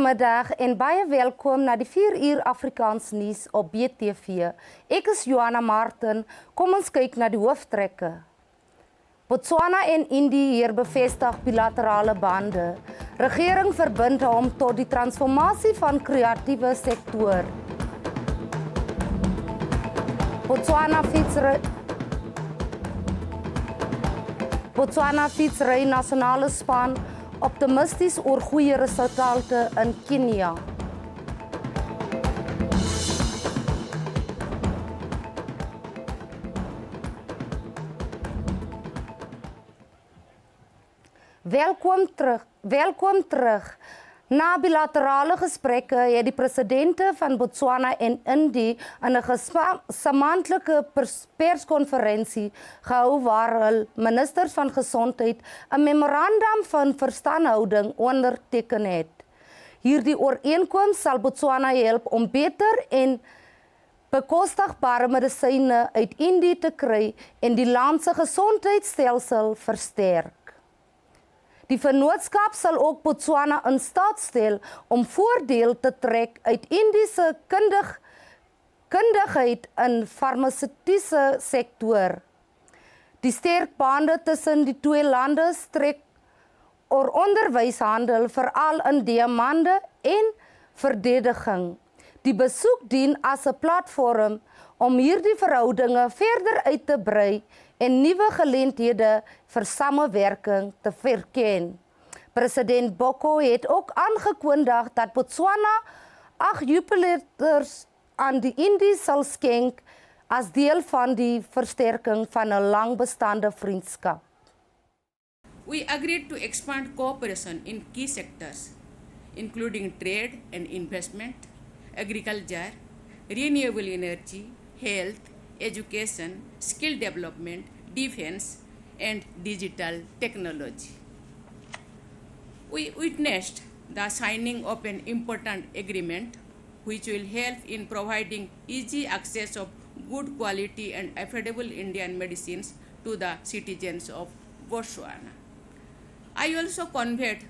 Goeiemiddag en baie welkom na die 4 uur Afrikaans nuus op BTV. Ek is Johanna Martin. Kom ons kyk na die hooftrekke. Botswana en Indië herbevestig bilaterale bande. Regering verbind hom tot die transformasie van kreatiewe sektor. Botswana fietsry nasionale span optimisties oor goeie resultate in Kenia. Welkom terug. Na bilaterale gesprekke het die presidente van Botswana en Indië in 'n gesamentlike perskonferensie gehou waar hul ministers van gesondheid 'n memorandum van verstandhouding onderteken het. Hierdie ooreenkoms sal Botswana help om beter en bekostigbare medisyne uit Indië te kry en die land se gesondheidsstelsel versterk. Die vennootskap sal ook Botswana in staat stel om voordeel te trek uit Indiese kundigheid in farmaseutiese sektor. Die sterk bande tussen die twee lande strek oor onderwyshandel, veral in diamante en verdediging. Die besoek dien as 'n platform om hierdie verhoudinge verder uit te brei en nuwe geleenthede vir samewerking te verken. President Boko het ook aangekondig dat Botswana 8 Jupiters aan die Indië sal skenk as deel van die versterking van 'n langbestaande vriendskap. We agreed to expand cooperation in key sectors, including trade and investment, agriculture, renewable energy, health, education, skill development, defense, and digital technology. We witnessed the signing of an important agreement which will help in providing easy access of good quality and affordable Indian medicines to the citizens of Botswana. I also conveyed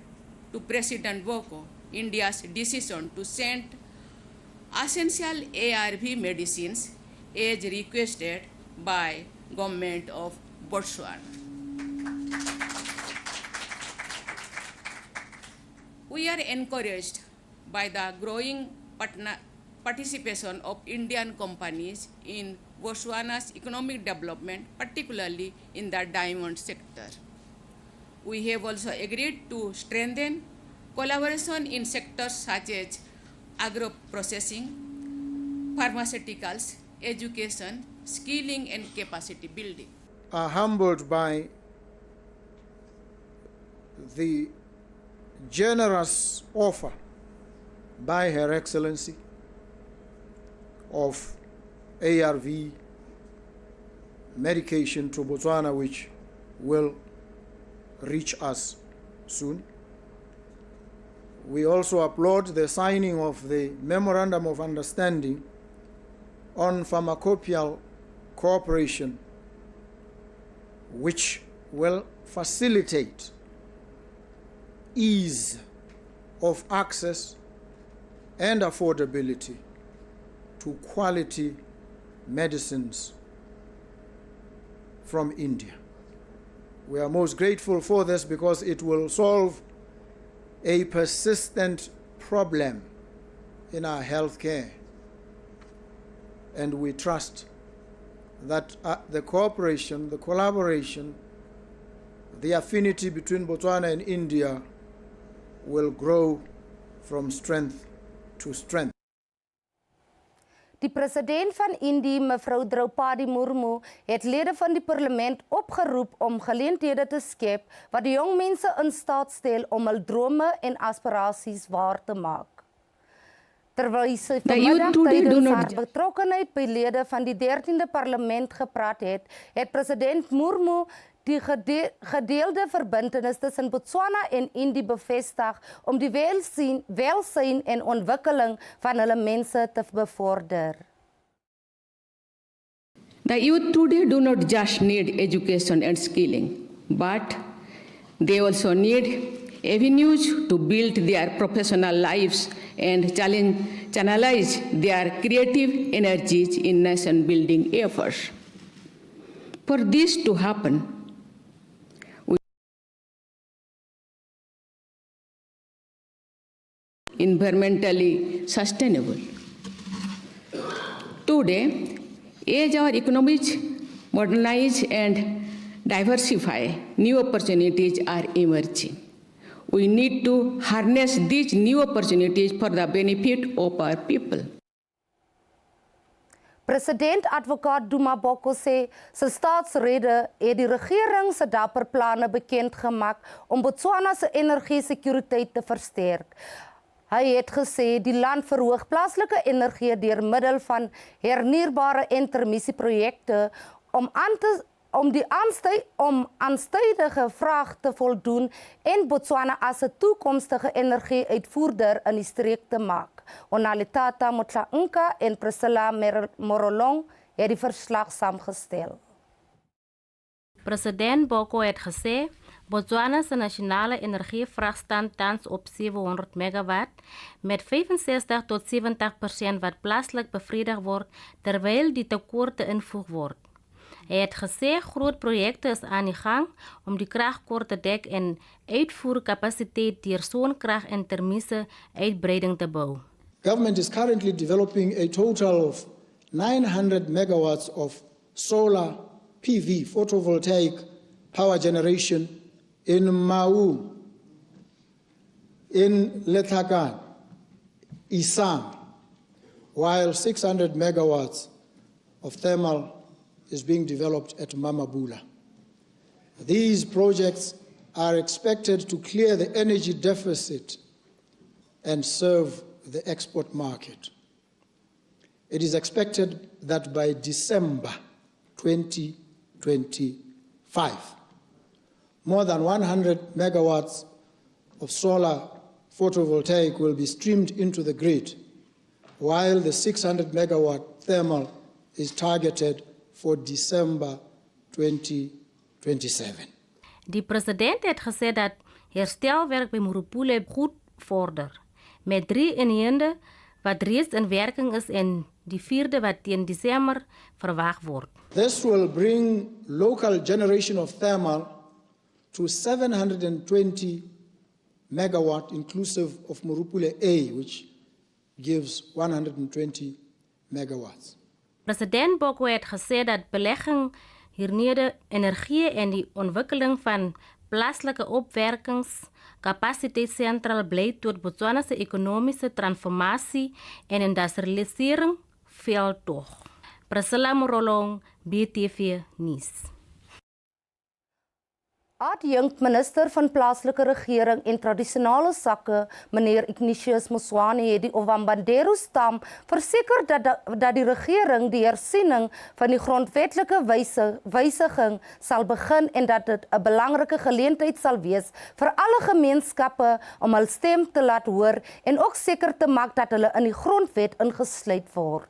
to President Boko India's decision to send essential ARV medicines as requested by government of Botswana. We are encouraged by the growing participation of Indian companies in Botswana's economic development, particularly in the diamond sector. We have also agreed to strengthen collaboration in sectors such as agro-processing, pharmaceuticals, education, skilling, and capacity building. Are humbled by the generous offer by Her Excellency of ARV medication to Botswana, which will reach us soon. We also applaud the signing of the Memorandum of Understanding on pharmacopoeial cooperation, which will facilitate ease of access and affordability to quality medicines from India. We are most grateful for this because it will solve a persistent problem in our healthcare. And we trust that the cooperation, the collaboration, the affinity between Botswana and India will grow from strength to strength. Die president van Indië, mevrou Draupadi Murmu, het lede van die parlement opgeroep om geleenthede te skep wat die jong mense in staat stel om hul drome en aspirasies waar te maak. Terwyl sy vanmiddag tydens haar betrokkenheid by lede van die 13de parlement gepraat het, het president Murmu die gedeelde verbintenis tussen Botswana en Indië bevestig om die welsyn en ontwikkeling van hulle mense te bevorder. The youth today do not just need education and skilling, but they also need avenues to build their professional lives and channelize their creative energies in nation-building efforts. For this to happen, environmentally sustainable. Today, as our economies modernize and diversify, new opportunities are emerging. We need to harness these new opportunities for the benefit of our people. President Advokaat Duma Boko sê sy staatsrede het die regering se dapper planne bekend gemaak om Botswana se energie-sekuriteit te versterk. Hy het gesê die land verhoog plaaslike energie deur middel van hernieubare intermissieprojekte om aanstydige vraag te voldoen en Botswana as 'n toekomstige energie-uitvoerder in die streek te maak. Onalitata Motla-Nka en Priscilla Morolong het die verslag saamgestel. President Boko het gesê Botswana se nasionale energievraag staan tans op 700 megawatt met 65 tot 70% wat plaaslik bevredig word terwyl die tekorte invoeg word. Hy het gesê groot projekte is aan die gang om die kragkort te dek en uitvoerkapasiteit deur sonkrag en termiese uitbreiding te bou. Government is currently developing a total of 900 megawatts of solar PV, photovoltaic power generation in Mau, in Lethakan, Isang, while 600 megawatts of thermal is being developed at Mamabula. These projects are expected to clear the energy deficit and serve the export market. It is expected that by December 2025, more than 100 megawatts of solar photovoltaic will be streamed into the grid, while the 600 megawatt thermal is targeted for December 2027. Die president het gesê dat herstelwerk by Morupule goed vorder, met 3 eenhede wat reeds in werking is en die 4de wat teen Desember verwag word. This will bring local generation of thermal to 720 megawatt inclusive of Morupule A, which gives 120 megawatts. President Boko het gesê dat belegging hernieuwde energie en die ontwikkeling van plaaslike opwerkingskapasiteit sentraal bly tot Botswana se ekonomiese transformasie en industrialisering veeltog. Priscilla Morolong, BTV Nuus. Adjunkt-minister van plaaslike regering en tradisionele sake, meneer Ignatius Moswane, het die Ovambandero stam verseker dat die regering die hersiening van die grondwetlike wysiging sal begin en dat dit 'n belangrike geleentheid sal wees vir alle gemeenskappe om hul stem te laat hoor en ook seker te maak dat hulle in die grondwet ingesluit word.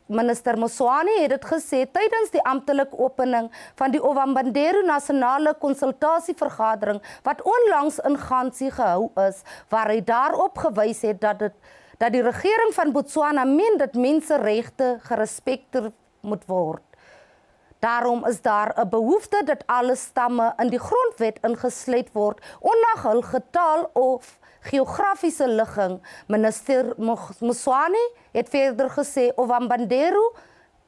Minister Moswane het dit gesê tydens die amptelike opening van die Ovambandero nasionale konsultasievergadering wat onlangs in Gansie gehou is, waar hy daarop gewys het dat die regering van Botswana meen dat menseregte gerespekteer moet word. Daarom is daar 'n behoefte dat alle stamme in die grondwet ingesluit word, ongeag hul getal of geografiese ligging. Minister Moswane het verder gesê Ovambandero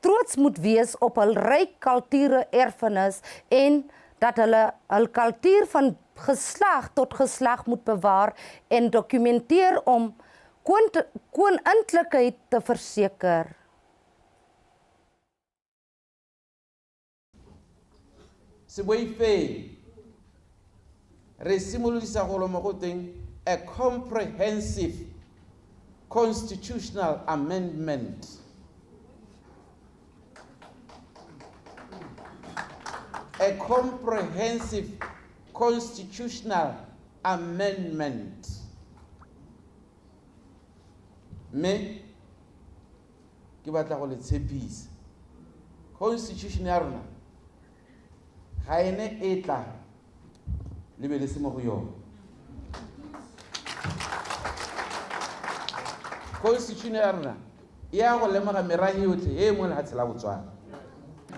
trots moet wees op hul ryk kulturele erfenis en dat hulle hul kultuur van geslag tot geslag moet bewaar en dokumenteer om koninklikheid te verseker. Seboifeng re simolodisa go lomo go teng a comprehensive constitutional amendment me ke batla go le tshepisa constitution ya rona ga ene e tla le be le se mo go yona. Constitution ya rona ya go lemoga merahi yotlhe e mo lefatshe la Botswana.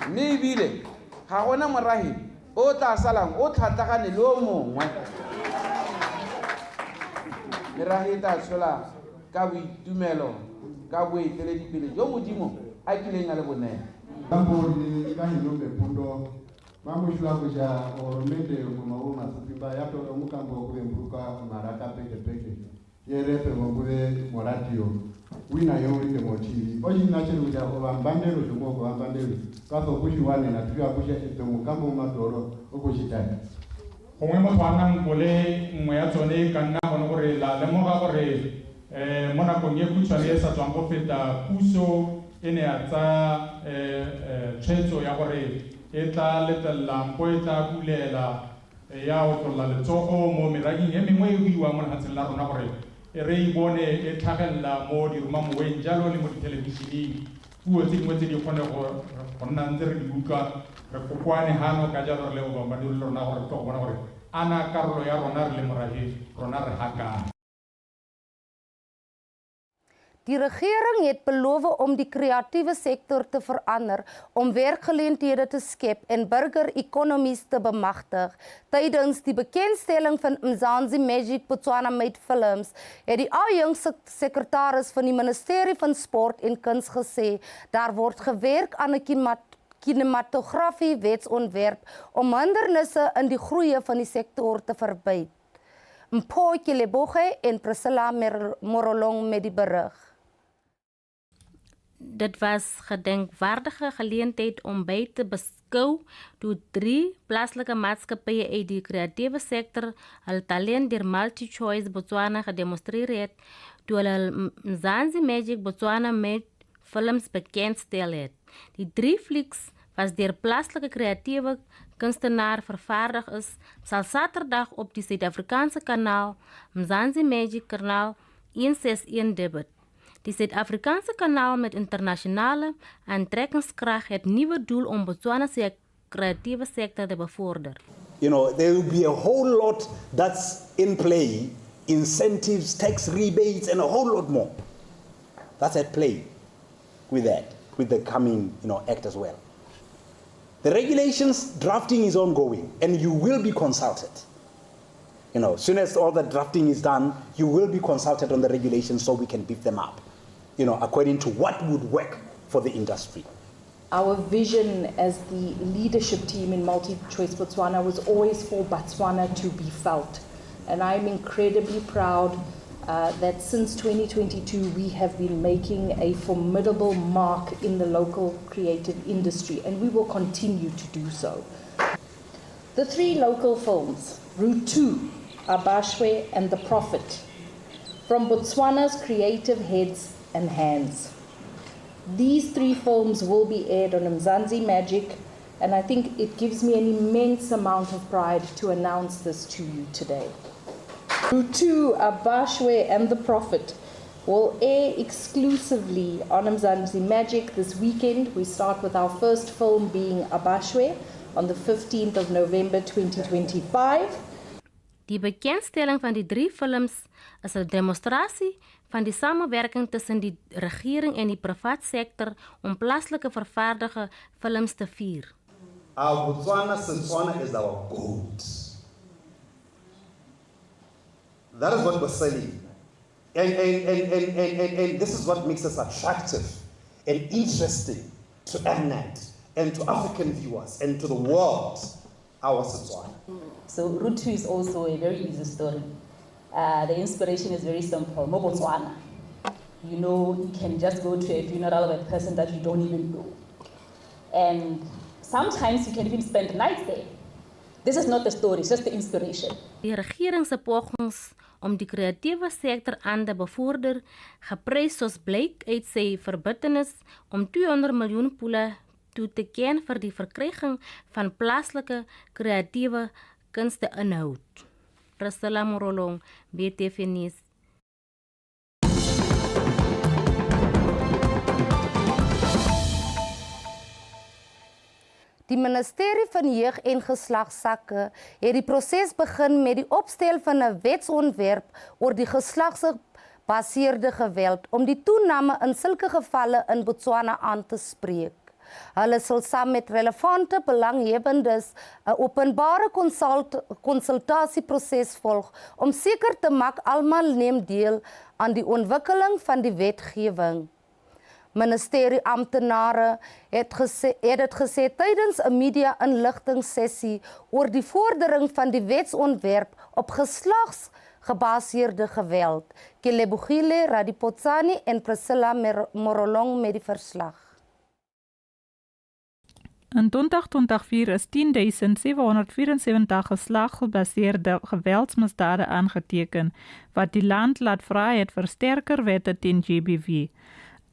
Mme ebile ga gona morahi o tla salang o tlhatlagane le o mongwe. Merahi e tla tshola ka boitumelo ka boeteledipele jo modimo a kileng a le bonene. Amboni ka hinombe pundo mamushwa kuja oromende mumauma supimba yato mukambo kubembuka maraka peke yerepe ngobule moratio wina yori de motivi oji nachelo kuja obambandero jomo obambandero kaso kushiwane na tuya kushe ete mukambo madoro okushitani gongwe motho a nang kole nngwe ya tsone ka nna gone gore la lemoga gore mo nakong e khutshwane e sa tswang go feta puso e ne ya tsa tshwetso ya gore e tla letella mpo e tla bulela ya otlolla letsogo mo meraging e mengwe e buiwang mo lefatsheng la rona gore re e bone e tlhagelela mo diromamoweng jalo le mo dithelebisheneng puo tse dingwe tse di kgone go nna ntse re di utlwa re kokwane gano ka jalo re le bombadiro le rona gore tlo go bona gore ana karolo ya rona re le morahi rona re hakang. Die regering het beloof om die kreatiewe sektor te verander, om werkgeleenthede te skep en burgerekonomies te bemagtig. Tydens die bekendstelling van Mzansi Magic Botswana Made Films het die oudjongste sekretaris van die Ministerie van Sport en Kuns gesê, daar word gewerk aan 'n kinematografie wetsontwerp om hindernisse in die groei van die sektor te verby. Mpho Keleboge en Priscilla Morolong met die berig. Dit was gedenkwaardige geleentheid om by te beskou toe 3 plaaslike maatskappye uit die kreatiewe sektor hul talent deur MultiChoice Botswana gedemonstreer het toe hulle Mzansi Magic Botswana Made Films bekendstel het. Die 3 flieks was deur plaaslike kreatiewe kunstenaar vervaardig is, sal Saterdag op die Suid-Afrikaanse kanaal Mzansi Magic kanaal 161 debut. Die Suid-Afrikaanse kanaal met internasionale aantrekkingskrag het nuwe doel om Botswana se kreatiewe sektor te bevorder. You know, there will be a whole lot that's in play, incentives, tax rebates, and a whole lot more. That's at play with that, with the coming, act as well. The regulations drafting is ongoing, and you will be consulted. As soon as all the drafting is done, you will be consulted on the regulations so we can beef them up, according to what would work for the industry. Our vision as the leadership team in MultiChoice Botswana was always for Botswana to be felt. And I'm incredibly proud that since 2022, we have been making a formidable mark in the local creative industry, and we will continue to do so. The 3 local films, Route 2, Abashwe and The Prophet, from Botswana's creative heads and hands. These 3 films will be aired on Mzansi Magic, and I think it gives me an immense amount of pride to announce this to you today. Route 2, Abashwe and The Prophet will air exclusively on Mzansi Magic this weekend. We start with our first film being Abashwe on the 15th of November 2025. Die bekendstelling van die 3 films is 'n demonstrasie van die samewerking tussen die regering en die privaat sektor om plaaslike vervaardigde films te vier. Our Botswana is our gold. That is what we're selling. And this is what makes us attractive and interesting to Mnet and to African viewers and to the world, our Botswana. So Route 2 is also a very easy story. The inspiration is very simple. Mo Botswana. You can just go to a funeral of a person that you don't even know. And sometimes you can even spend nights there. This is not the story, it's just the inspiration. Die regering se pogings om die kreatiewe sektor aan te bevorder, geprys soos blyk uit sy verbintenis om 200 miljoen poele toe te ken vir die verkryging van plaaslike kreatiewe kunste inhoud. Priscilla Morolong, BTV News. Die Ministerie van Jeug en Geslagsake het die proses begin met die opstel van 'n wetsontwerp oor die geslagsgebaseerde geweld om die toename in sulke gevalle in Botswana aan te spreek. Hulle sal saam met relevante belanghebbendes 'n openbare konsultasieproses volg om seker te maak almal neem deel aan die ontwikkeling van die wetgewing. Ministerie amptenare het dit gesê tydens 'n media-inligtingssessie oor die vordering van die wetsontwerp op geslagsgebaseerde geweld. Kelebogile Radipotsani en Priscilla Morolong met die verslag. In 2024 is 10.774 geslagsgebaseerde geweldsmisdade aangeteken, wat die land laat vra het vir sterker wette teen GBV.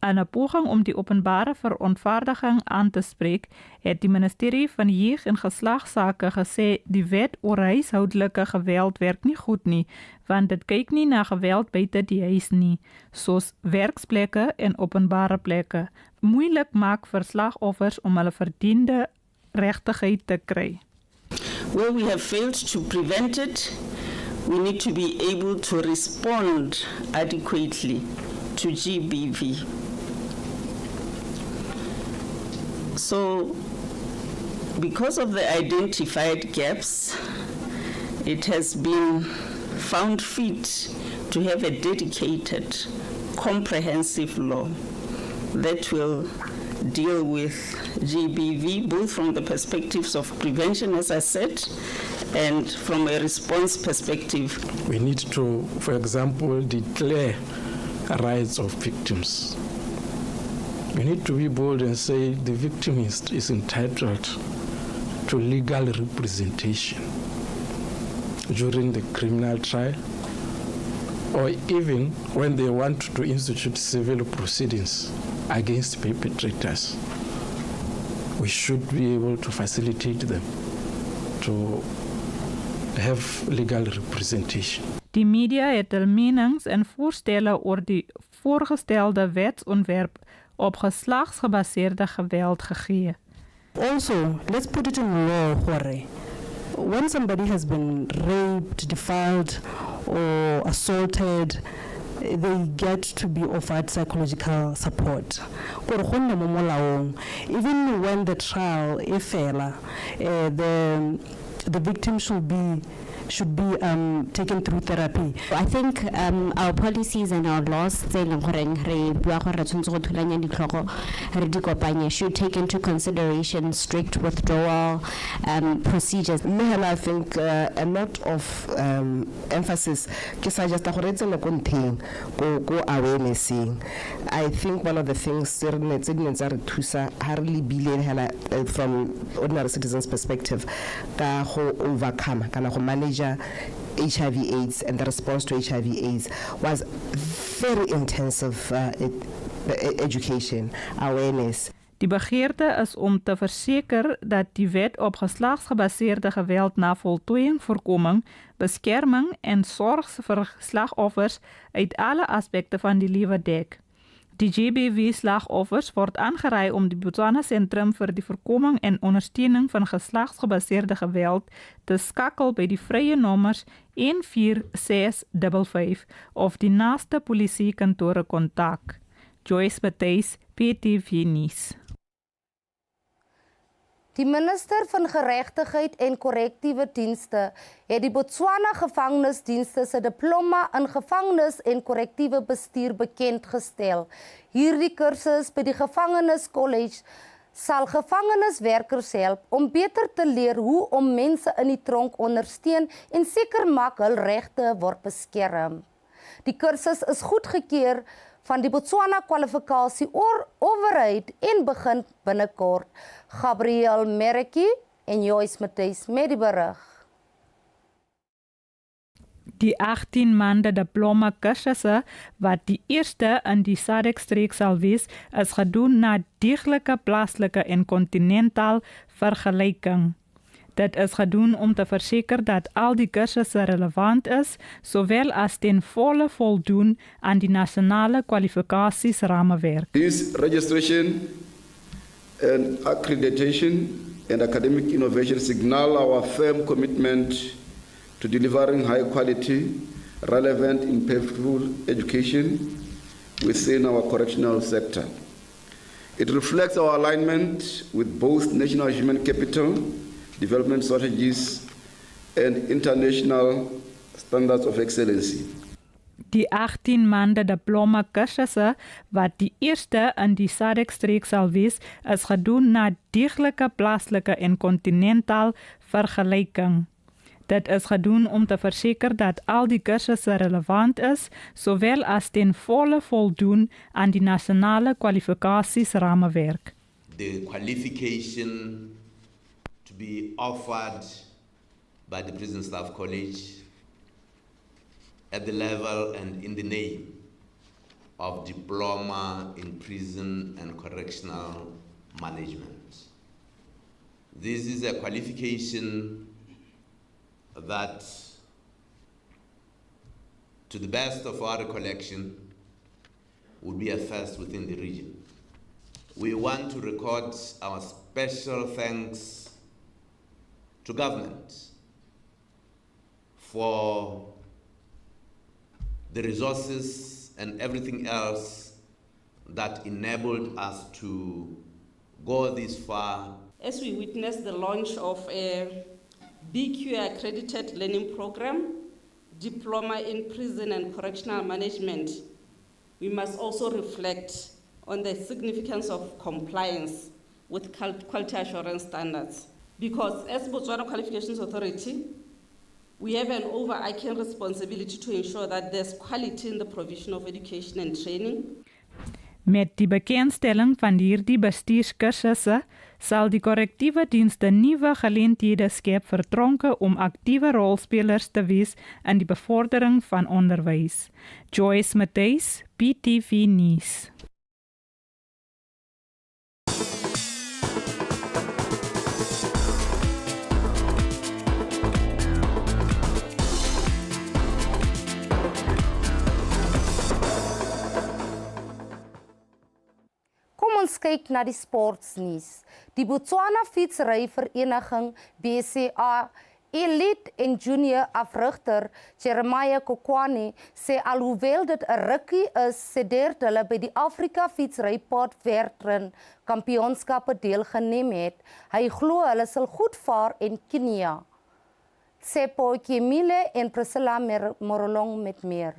In 'n poging om die openbare verontwaardiging aan te spreek, het die Ministerie van Jeug en Geslagsake gesê die wet oor huishoudelike geweld werk nie goed nie, want dit kyk nie na geweld buite die huis nie, soos werksplekke en openbare plekke, moeilik maak vir slagoffers om hulle verdiende regtigheid te kry. Where we have failed to prevent it, we need to be able to respond adequately to GBV. So, because of the identified gaps, it has been found fit to have a dedicated, comprehensive law that will deal with GBV, both from the perspectives of prevention, as I said, and from a response perspective. We need to, for example, declare rights of victims. We need to be bold and say the victim is entitled to legal representation during the criminal trial, or even when they want to institute civil proceedings against perpetrators. We should be able to facilitate them to have legal representation. Die media het hul menings en voorstelle oor die voorgestelde wetsontwerp op geslagsgebaseerde geweld gegee. Also, let's put it in law, Jorge. When somebody has been raped, defiled, or assaulted, they get to be offered psychological support. Even when the trial is fair, the victim should be taken through therapy. I think our policies and our laws should take into consideration strict withdrawal procedures. I think a lot of emphasis awareness. I think one of the things from ordinary citizens' perspective overcome manage HIV/AIDS, and the response to HIV/AIDS was very intensive education, awareness. Die begeerte is om te verseker dat die wet op geslagsgebaseerde geweld na voltooiing, voorkoming, beskerming en sorg vir slagoffers uit alle aspekte van die lewe dek. Die GBV-slagoffers word aangeraai om die Botswana Sentrum vir die Voorkoming en Ondersteuning van Geslagsgebaseerde Geweld te skakel by die vrye nommers 14655 of die naaste polisiekantore kontak. Joyce Matthys, PTV Nuus. Die minister van Geregtigheid en Korrektiewe Dienste het die Botswana Gevangenisdienste se diploma in gevangenis- en korrektiewe bestuur bekendgestel. Hierdie kursus by die Gevangeniskollege sal gevangeniswerkers help om beter te leer hoe om mense in die tronk ondersteun en seker maak hul regte word beskerm. Die kursus is goedgekeur van die Botswana kwalifikasie owerheid en begin binnekort. Gabriel Mereki en Joyce Matthys met die berig. Die 18 maande diploma kursusse wat die eerste in die SADC-streek sal wees, is gedoen na deeglike plaaslike en kontinentaal vergelyking. Dit is gedoen om te verseker dat al die kursusse relevant is, sowel as ten volle voldoen aan die nasionale kwalifikasiesraamwerk. This registration and accreditation and academic innovation signal our firm commitment to delivering high quality, relevant, impactful education within our correctional sector. It reflects our alignment with both national human capital development strategies and international standards of excellency. Die 18 maande diploma kursusse wat die eerste in die SADC-streek sal wees, is gedoen na deeglike plaaslike en kontinentaal vergelyking. Dit is gedoen om te verseker dat al die kursusse relevant is, sowel as ten volle voldoen aan die nasionale kwalifikasiesraamwerk. The qualification to be offered by the Prison Staff College at the level and in the name of Diploma in Prison and Correctional Management. This is a qualification that, to the best of our recollection, would be a first within the region. We want to record our special thanks to government for the resources and everything else that enabled us to go this far. As we witness the launch of a BQ accredited learning program, Diploma in Prison and Correctional Management, we must also reflect on the significance of compliance with quality assurance standards. Because as Botswana Qualifications Authority, we have an overarching responsibility to ensure that there's quality in the provision of education and training. Met die bekendstelling van hierdie bestuurskursusse sal die korrektiewe dienste nuwe geleenthede skep vir tronke om aktiewe rolspelers te wees in die bevordering van onderwys. Joyce Matthys, PTV Nuus. Ons kyk na die sportsnuus. Die Botswana Fietsry Vereniging BCA Elite en Junior afrigter Jeremiah Kokwane sê alhoewel dit 'n rukkie is sedert hulle by die Afrika Fietsry Paardwedren kampioenskappe deelgeneem het, hy glo hulle sal goed vaar in Kenia. Tsepo Kimile en Priscilla Morolong met meer.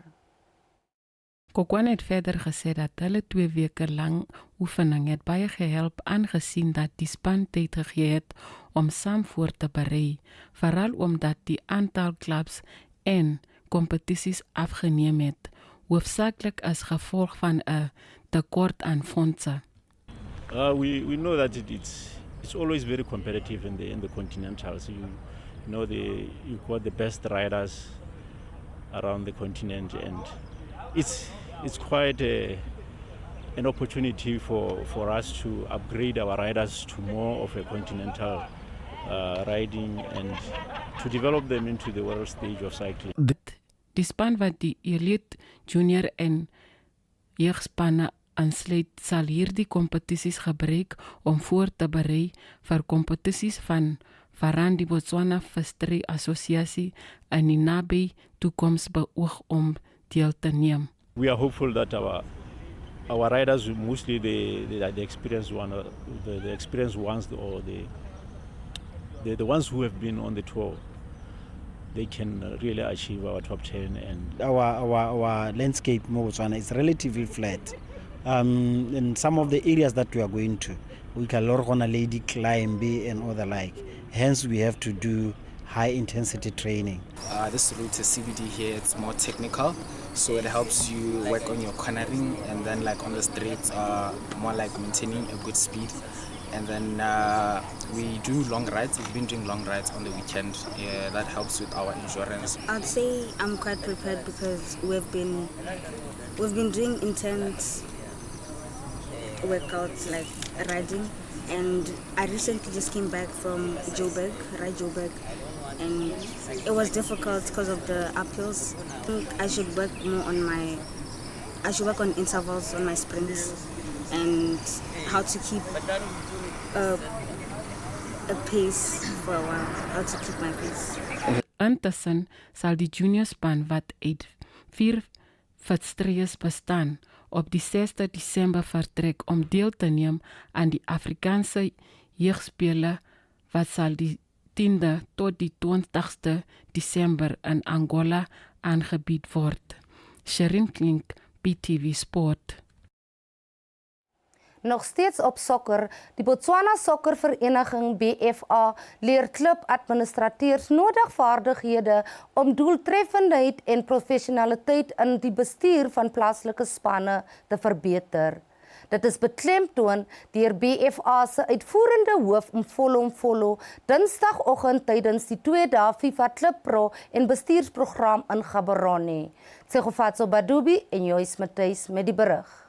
Kokwane het verder gesê dat hulle 2 weke lang oefening het baie gehelp aangesien dat die span tyd gegee het om saam voor te berei, veral omdat die aantal clubs en kompetisies afgeneem het, hoofsaaklik as gevolg van 'n tekort aan fondse. We know that it's always very competitive in the continental. So you've got the best riders around the continent, and it's quite an opportunity for us to upgrade our riders to more of a continental riding and to develop them into the world stage of cycling. Die span wat die elite, junior en jeugspanne aansluit sal hierdie kompetisies gebruik om voor te berei vir kompetisies van waaraan die Botswana Fietsry Assosiasie in die nabye toekoms beoog om deel te neem. We are hopeful that our riders, mostly the experienced one, the experienced ones, or the ones who have been on the tour, they can really achieve our top 10. And our landscape in Botswana is relatively flat. In some of the areas that we are going to, we can learn on a lady climb and all the like. Hence, we have to do high intensity training. This route is CBD here, it's more technical, so it helps you work on your cornering, and then like on the streets, more like maintaining a good speed. And then we do long rides. We've been doing long rides on the weekend. Yeah, that helps with our insurance. I'd say I'm quite prepared because we've been doing intense workouts like riding, and I recently just came back from Joburg, and it was difficult because of the uphills. I think I should work more on on intervals on my sprints and how to keep a pace for a while, how to keep my pace. Intussen sal die juniorspan wat uit 4 wedstryde bestaan op die 6de Desember vertrek om deel te neem aan die Afrikaanse jeugspele wat sal die 10de tot die 20ste Desember in Angola aangebied word. Sherin Klink, BTV Sport. Nog steeds op sokker, die Botswana Sokkervereniging BFA leer klubadministrateurs nodig vaardighede om doeltreffendheid en professionaliteit in die bestuur van plaaslike spanne te verbeter. Dit is beklemtoon deur BFA se uitvoerende hoof Mfolo Dinsdagoggend tydens die 2 dae FIFA Klub Pro en bestuursprogram in Gaborone. Tsegofatso Badubi en Joyce Matthys met die berig.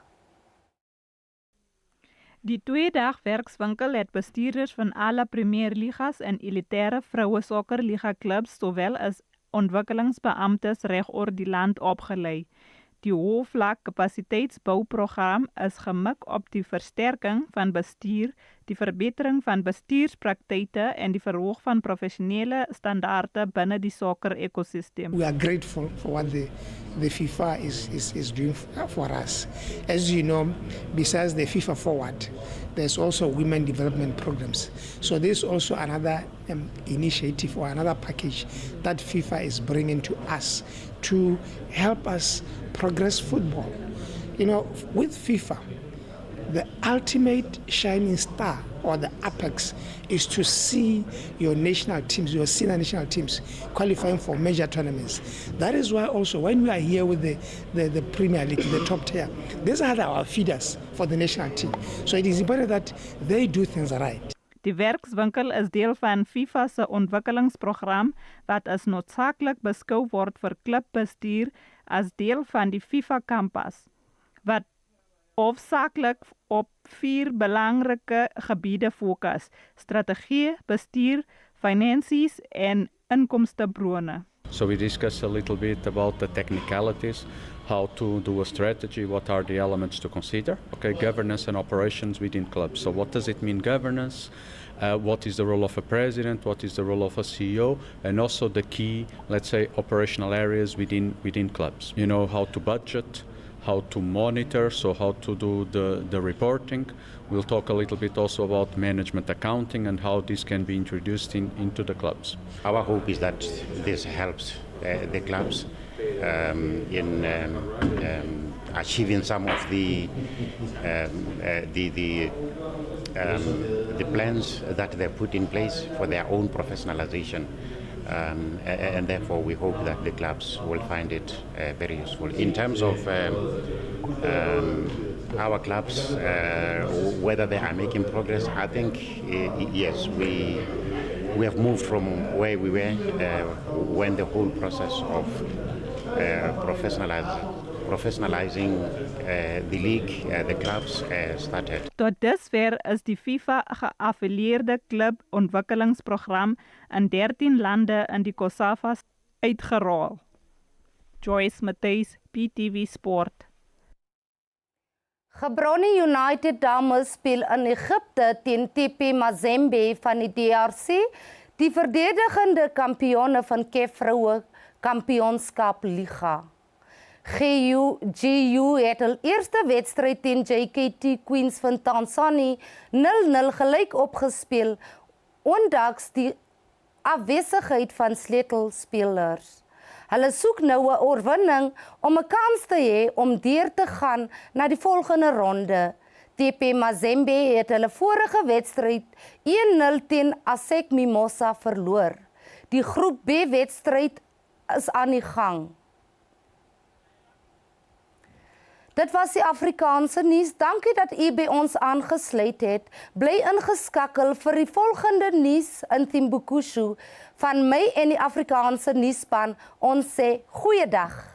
Die 2-dag werkswinkel het bestuurders van alle premierligas en elitaire vroue sokkerliga klubs sowel as ontwikkelingsbeamptes regoor die land opgelei. Die hoofvlak kapasiteitsbouprogram is gemik op die versterking van bestuur, die verbetering van bestuurspraktyke en die verhoog van professionele standaarde binne die sokker-ekosisteem. We are grateful for what the FIFA is doing for us. As you know, besides the FIFA Forward, there's also women development programs. So there's also another initiative or another package that FIFA is bringing to us to help us progress football. You know, with FIFA, the ultimate shining star or the apex is to see your national teams, your senior national teams qualifying for major tournaments. That is why also when we are here with the Premier League, the top tier, these are our feeders for the national team. So it is important that they do things right. Die werkswinkel is deel van FIFA se ontwikkelingsprogram wat as noodsaaklik beskou word vir klubbestuur as deel van die FIFA Campus, wat hoofsaaklik op 4 belangrike gebiede fokus: strategie, bestuur, finansies en inkomstebronne. So we discuss a little bit about the technicalities, how to do a strategy, what are the elements to consider. Okay, governance and operations within clubs. So what does it mean, governance? What is the role of a president? What is the role of a CEO? And also the key, let's say, operational areas within clubs. You know, how to budget, how to monitor, so how to do the reporting. We'll talk a little bit also about management accounting and how this can be introduced into the clubs. Our hope is that this helps the clubs in achieving some of the plans that they put in place for their own professionalization. And therefore we hope that the clubs will find it very useful. In terms of our clubs, whether they are making progress, I think yes, we have moved from where we were when the whole process of professionalizing the league, the clubs started. Tot dusver is die FIFA geaffilieerde klub ontwikkelingsprogram in 13 lande in die COSAFA uitgerol. Joyce Matthys, PTV Sport. Gaborone United dames speel in Egipte teen TP Mazembe van die DRC, die verdedigende kampioene van CAF Vroue Kampioenskap Liga. GU het hul eerste wedstryd teen JKT Queens van Tanzania 0-0 gelyk opgespeel, ondanks die afwesigheid van sleutelspelers. Hulle soek nou 'n oorwinning om 'n kans te hê om deur te gaan na die volgende ronde. TP Mazembe het hulle vorige wedstryd 1-0 teen ASEC Mimosa verloor. Die groep B wedstryd is aan die gang. Dit was die Afrikaanse nuus. Dankie dat u by ons aangesluit het. Bly ingeskakel vir die volgende nuus in Timbuktu. Van my en die Afrikaanse nuusspan, ons sê goeiedag.